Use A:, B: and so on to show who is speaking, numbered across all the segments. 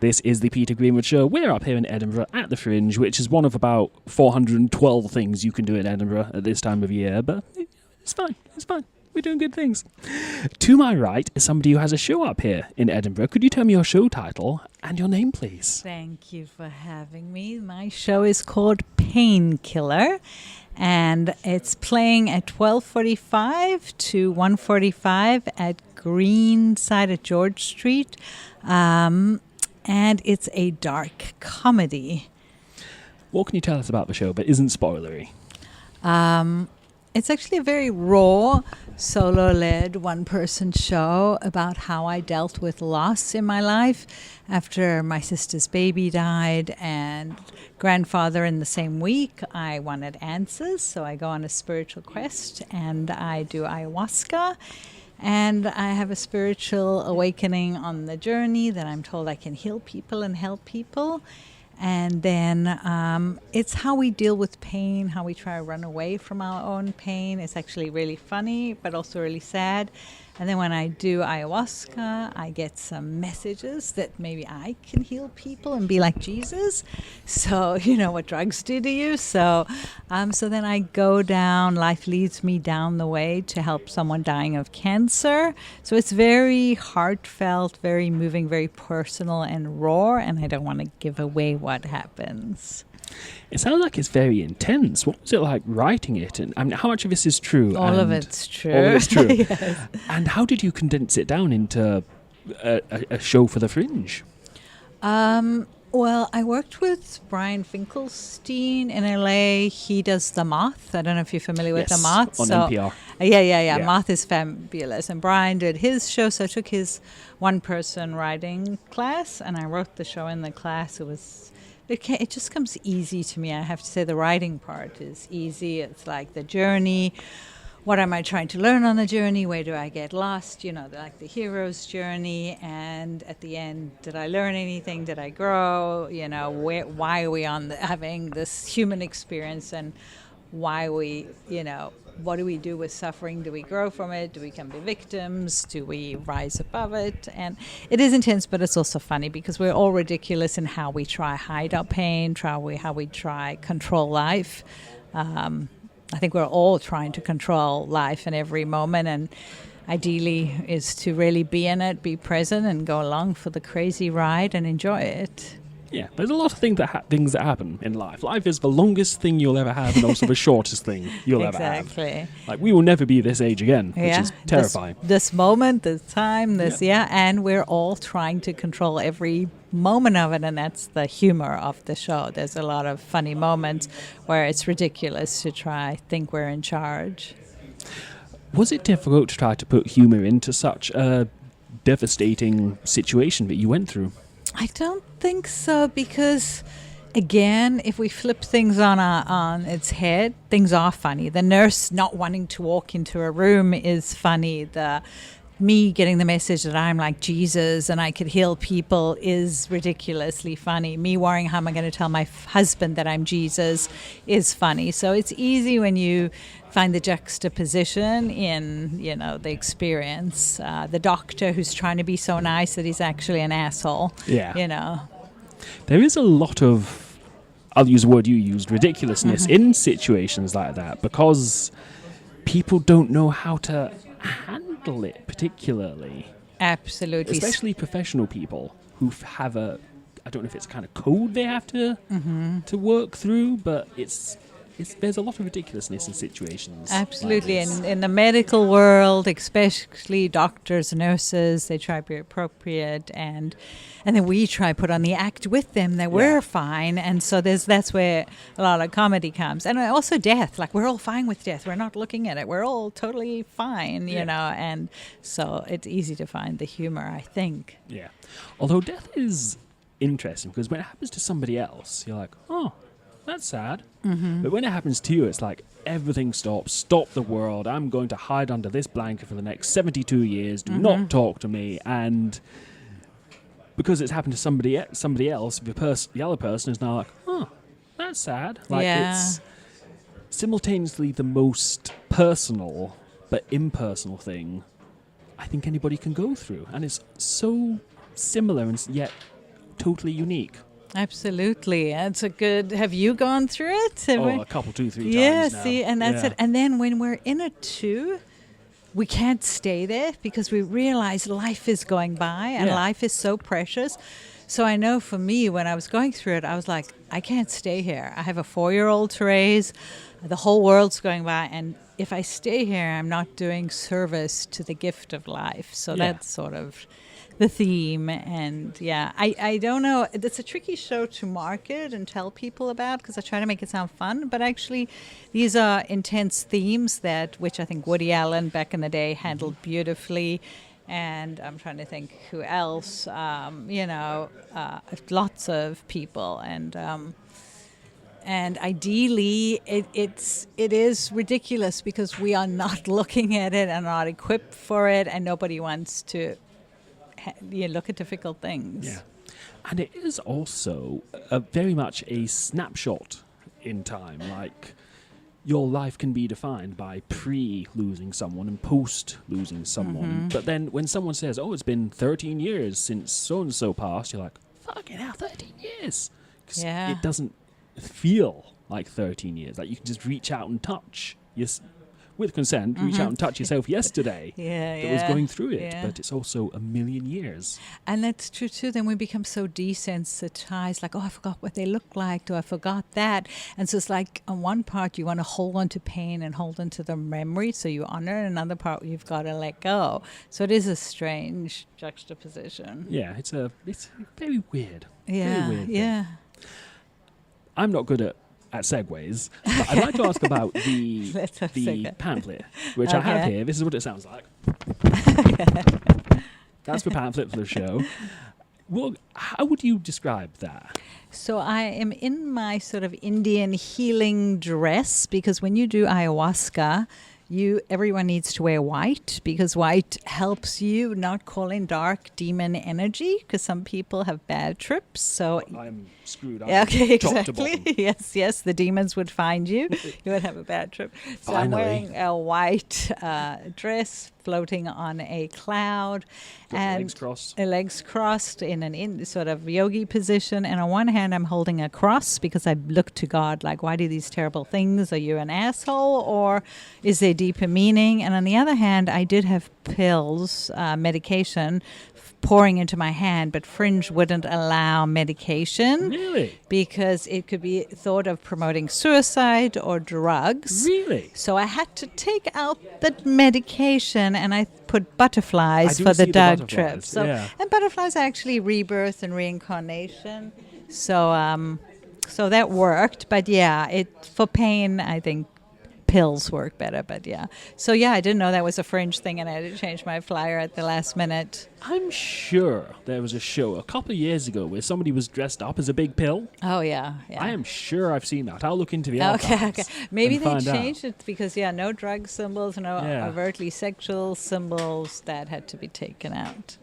A: This is the Peter Greenwood Show. We're up here in Edinburgh at the Fringe, which is one of about 412 things you can do in Edinburgh at this time of year, but it's fine. It's fine. We're doing good things. To my right is somebody who has a show up here in Edinburgh. Could you tell me your show title and your name, please?
B: Thank you for having me. My show is called Painkiller, and it's playing at 12:45 to 1:45 at Greenside at George Street, and it's a dark comedy.
A: What can you tell us about the show but isn't spoilery?
B: It's actually a very raw, solo-led, one-person show about how I dealt with loss in my life after my sister's baby died and grandfather in the same week. I wanted answers, so I go on a spiritual quest and I do ayahuasca. And I have a spiritual awakening on the journey that I'm told I can heal people and help people. And then it's how we deal with pain, how we try to run away from our own pain. It's actually really funny, but also really sad. And then when I do ayahuasca, I get some messages that maybe I can heal people and be like Jesus. So, you know what drugs do to you. So then I go down, life leads me down the way to help someone dying of cancer. So it's very heartfelt, very moving, very personal and raw. And I don't want to give away what happens.
A: It sounds like it's very intense. What was it like writing it? And I mean, how much of this is true?
B: All of it's true.
A: All of it's true.
B: Yes.
A: And how did you condense it down into a show for the Fringe?
B: Well, I worked with Brian Finkelstein in LA. He does The Moth. I don't know if you're familiar with The Moth.
A: On NPR.
B: Yeah. Moth is fabulous. And Brian did his show, so I took his one-person writing class, and I wrote the show in the class. It just comes easy to me. I have to say the writing part is easy. It's like the journey. What am I trying to learn on the journey? Where do I get lost? You know, like the hero's journey. And at the end, did I learn anything? Did I grow? You know, why are we having this human experience, and why we, what do we do with suffering? Do we grow from it? Do we become the victims? Do we rise above it? And it is intense, but it's also funny because we're all ridiculous in how we try hide our pain, how we try control life. I think we're all trying to control life in every moment, and ideally is to really be in it, be present, and go along for the crazy ride and enjoy it.
A: Yeah, there's a lot of things that happen in life. Life is the longest thing you'll ever have and also the shortest thing you'll ever have.
B: Exactly.
A: Like, we will never be this age again, which is terrifying.
B: This moment, this time, and we're all trying to control every moment of it, and that's the humor of the show. There's a lot of funny moments where it's ridiculous to think we're in charge.
A: Was it difficult to try to put humor into such a devastating situation that you went through?
B: I don't think so, because again, if we flip things on its head, things are funny. The nurse not wanting to walk into a room is funny. Me getting the message that I'm like Jesus and I could heal people is ridiculously funny. Me worrying how am I going to tell my husband that I'm Jesus is funny. So it's easy when you find the juxtaposition in, the experience. The doctor who's trying to be so nice that he's actually an asshole.
A: Yeah. There is a lot of, I'll use the word you used, ridiculousness in situations like that, because people don't know how to handle it particularly.
B: Absolutely.
A: Especially professional people who have I don't know if it's a kind of code they have to work through, but there's a lot of ridiculousness in situations.
B: Absolutely.
A: Like
B: in the medical world, especially doctors, nurses, they try to be appropriate, and then we try to put on the act with them that we're fine. And so that's where a lot of comedy comes. And also death. Like, we're all fine with death. We're not looking at it. We're all totally fine, you know. And so it's easy to find the humor, I think.
A: Yeah. Although death is interesting, because when it happens to somebody else, you're like, oh, that's sad. But when it happens to you, it's like everything stops. Stop the world. I'm going to hide under this blanket for the next 72 years. Do not talk to me. And because it's happened to somebody else, the other person is now like, oh, that's sad. Like, it's simultaneously the most personal but impersonal thing I think anybody can go through. And it's so similar and yet totally unique.
B: Absolutely. It's a good. Have you gone through it?
A: A couple, 2, 3
B: Yeah,
A: times now.
B: see, and that's
A: Yeah.
B: it. And then when we're in it too, we can't stay there because we realize life is going by and life is so precious. So I know for me, when I was going through it, I was like, I can't stay here. I have a 4-year-old to raise. The whole world's going by. And if I stay here, I'm not doing service to the gift of life. So that's sort of the theme. And I don't know. It's a tricky show to market and tell people about because I try to make it sound fun. But actually, these are intense themes which I think Woody Allen back in the day handled beautifully. And I'm trying to think who else, lots of people. And ideally, it is ridiculous because we are not looking at it and not equipped for it, and nobody wants to look at difficult things.
A: Yeah. And it is also very much a snapshot in time. Like, your life can be defined by pre-losing someone and post-losing someone. But then when someone says, it's been 13 years since so-and-so passed, you're like, fucking hell, 13 years. Because it doesn't feel like 13 years. Like, you can just reach out and touch. With consent, reach out and touch yourself yesterday that was going through it. But it's also a million years.
B: And that's true too. Then we become so desensitized, like, I forgot what they look like. I forgot that. And so it's like on one part you want to hold on to pain and hold on to the memory, so you honor, and another part you've got to let go. So it is a strange juxtaposition.
A: Yeah, it's very weird.
B: Yeah,
A: very weird
B: yeah.
A: thing. I'm not good at segues, but I'd like to ask about the pamphlet, which I have here. This is what it sounds like. That's the pamphlet for the show. Well, how would you describe that?
B: So I am in my sort of Indian healing dress because when you do ayahuasca, everyone needs to wear white because white helps you not call in dark demon energy because some people have bad trips. So
A: I'm screwed up.
B: Okay,
A: top to
B: exactly.
A: bottom.
B: Yes, the demons would find you. You would have a bad trip. So
A: Finally.
B: I'm wearing a white dress floating on a cloud.
A: Got
B: and
A: legs crossed.
B: Legs crossed in an sort of yogi position. And on one hand, I'm holding a cross because I look to God like, why do these terrible things? Are you an asshole? Or is there deeper meaning? And on the other hand, I did have pills, medication, pouring into my hand, but Fringe wouldn't allow medication.
A: Really?
B: Because it could be thought of promoting suicide or drugs.
A: Really?
B: So I had to take out the medication and I put butterflies
A: I do
B: for the
A: see the
B: dog
A: butterflies,
B: trip. So
A: yeah.
B: and butterflies are actually rebirth and reincarnation. So so that worked. But for pain, I think pills work better, but so I didn't know that was a Fringe thing, and I had to change my flyer at the last minute.
A: I'm sure there was a show a couple of years ago where somebody was dressed up as a big pill.
B: Oh yeah.
A: I am sure I've seen that. I'll look into the archives.
B: Okay. Maybe
A: and
B: they
A: find
B: changed
A: out.
B: it because no drug symbols, no overtly sexual symbols that had to be taken out.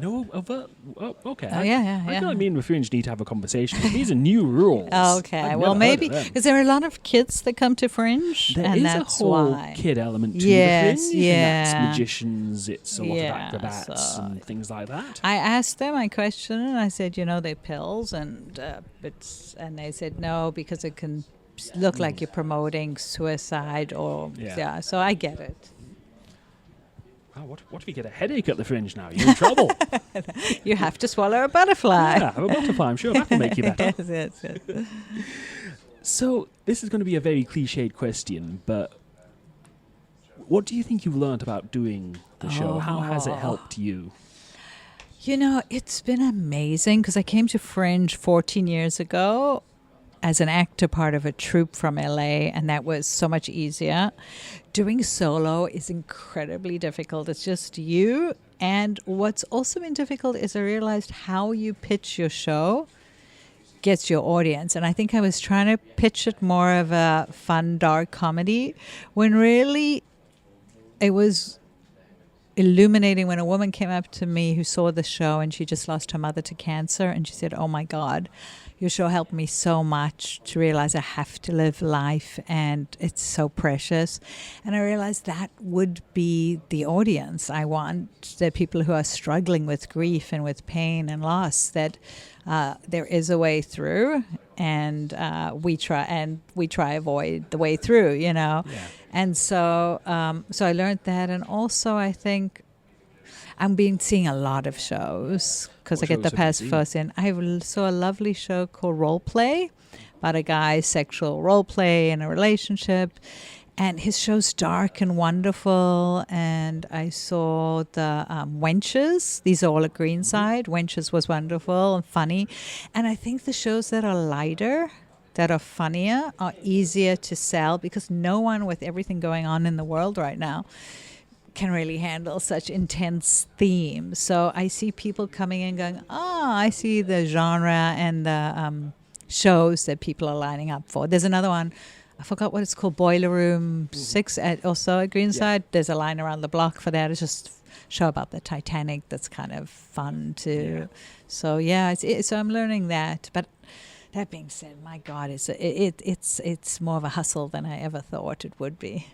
A: No, okay.
B: Oh, yeah.
A: I feel like me and Fringe need to have a conversation. These are new rules.
B: Okay,
A: I've
B: well
A: never heard
B: maybe
A: of them.
B: because there are a lot of kids that come to Fringe,
A: There
B: and
A: is
B: that's
A: a whole
B: why.
A: kid element to
B: Yes,
A: the Fringe.
B: yeah.
A: And that's magicians, it's a lot of
B: Yeah,
A: acrobats
B: so-
A: and things like that.
B: I asked them, I questioned, and I said, they're pills, and they said no because it can look like you're promoting suicide or So I get it.
A: Wow, what if you get a headache at the Fringe now? You're in trouble.
B: You have to swallow a butterfly.
A: Yeah, have a butterfly. I'm sure that will make you better.
B: yes.
A: So this is going to be a very cliched question, but what do you think you've learned about doing the show? How has it helped you?
B: It's been amazing because I came to Fringe 14 years ago as an actor, part of a troupe from LA, and that was so much easier. Doing solo is incredibly difficult. It's just you. And what's also been difficult is I realized how you pitch your show gets your audience. And I think I was trying to pitch it more of a fun, dark comedy when really it was illuminating when a woman came up to me who saw the show and she just lost her mother to cancer, and she said, "Oh my God, your show helped me so much to realize I have to live life and it's so precious." And I realized that would be the audience. I want the people who are struggling with grief and with pain and loss, that there is a way through, and we try avoid the way through, you know.
A: Yeah.
B: And so I learned that, and also I think I'm seeing a lot of shows because I
A: What
B: get the
A: shows have you
B: past
A: seen?
B: first in. I saw a lovely show called Role Play about a guy's sexual role play in a relationship. And his show's dark and wonderful. And I saw the Wenches. These are all at Greenside. Wenches was wonderful and funny. And I think the shows that are lighter, that are funnier, are easier to sell, because no one, with everything going on in the world right now, can really handle such intense themes. So I see people coming in going, I see the genre and the shows that people are lining up for. There's another one, I forgot what it's called, Boiler Room 6 also at Greenside. Yeah. There's a line around the block for that. It's just a show about the Titanic that's kind of fun too. Yeah. So yeah, so I'm learning that. But that being said, my God, it's more of a hustle than I ever thought it would be.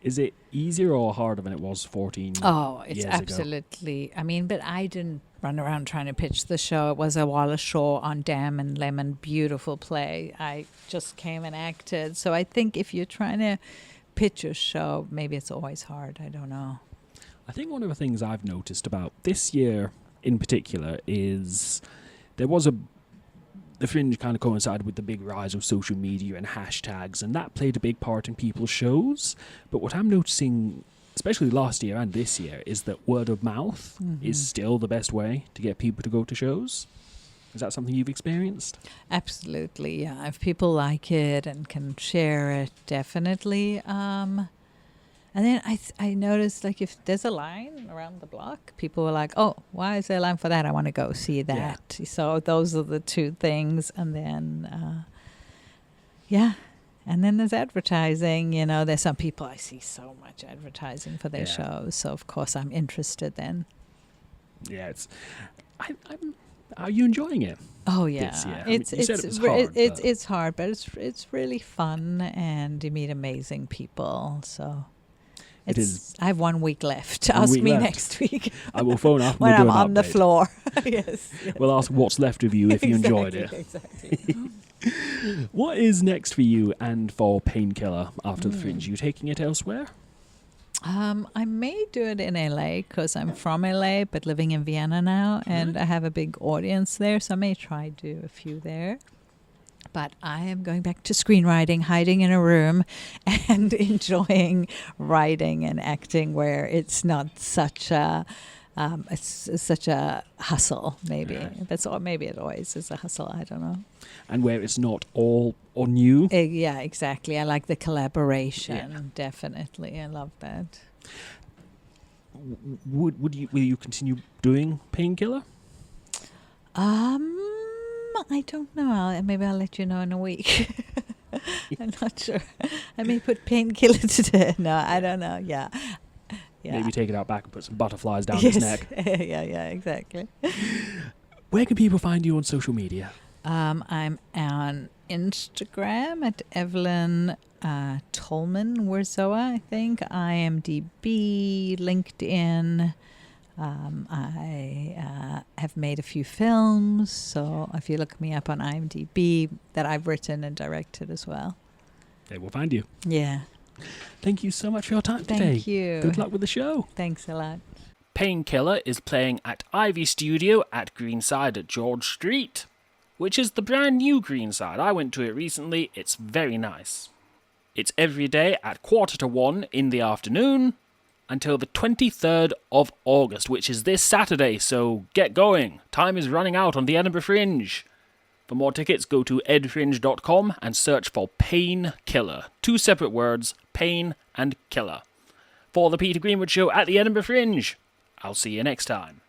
A: Is it easier or harder than it was 14
B: Oh, it's
A: years
B: absolutely.
A: ago?
B: I mean, but I didn't run around trying to pitch the show. It was a Wallace Shaw on Dam and Lemon, beautiful play. I just came and acted. So I think if you're trying to pitch a show, maybe it's always hard. I don't know.
A: I think one of the things I've noticed about this year in particular is the Fringe kind of coincided with the big rise of social media and hashtags, and that played a big part in people's shows. But what I'm noticing, especially last year and this year, is that word of mouth is still the best way to get people to go to shows. Is that something you've experienced?
B: Absolutely, yeah. If people like it and can share it, definitely. And then I noticed, like, if there's a line around the block, people were like, "Oh, why is there a line for that? I want to go see that." Yeah. So those are the two things. And then, and then there's advertising. You know, there's some people, I see so much advertising for their shows. So, of course, I'm interested then.
A: Yeah, are you enjoying it?
B: Oh yeah,
A: this year?
B: It's hard, but it's really fun, and you meet amazing people. So
A: it is.
B: I have 1 week left. Ask me next week.
A: I will phone up
B: when
A: we'll
B: I'm on the floor. yes.
A: We'll ask what's left of you if you enjoyed it.
B: Exactly.
A: What is next for you and for Painkiller after the Fringe? Are you taking it elsewhere?
B: I may do it in LA because I'm from LA, but living in Vienna now, and I have a big audience there, so I may try do a few there. But I am going back to screenwriting, hiding in a room, and enjoying writing and acting where it's not such a it's such a hustle. Maybe maybe it always is a hustle. I don't know.
A: And where it's not all on you.
B: Yeah, exactly. I like the collaboration. Yeah. Definitely, I love that.
A: Will you continue doing Painkiller?
B: I don't know. Maybe I'll let you know in a week. I'm not sure. I may put Painkiller today. No, I don't know. Yeah.
A: Maybe take it out back and put some butterflies down his neck.
B: yeah, exactly.
A: Where can people find you on social media?
B: I'm on Instagram at Evelyne Tollman Werzoa, I think. IMDb, LinkedIn. I have made a few films, so if you look me up on IMDb, that I've written and directed as well.
A: They will find you.
B: Yeah.
A: Thank you so much for your time today.
B: Thank you.
A: Good luck with the show.
B: Thanks a lot.
A: Painkiller is playing at Ivy Studio at Greenside at George Street, which is the brand new Greenside. I went to it recently. It's very nice. It's every day at 1:45 in the afternoon until the 23rd of August, which is this Saturday, so get going. Time is running out on the Edinburgh Fringe. For more tickets, go to edfringe.com and search for Painkiller. 2 separate words, pain and killer. For the Peter Greenwood Show at the Edinburgh Fringe, I'll see you next time.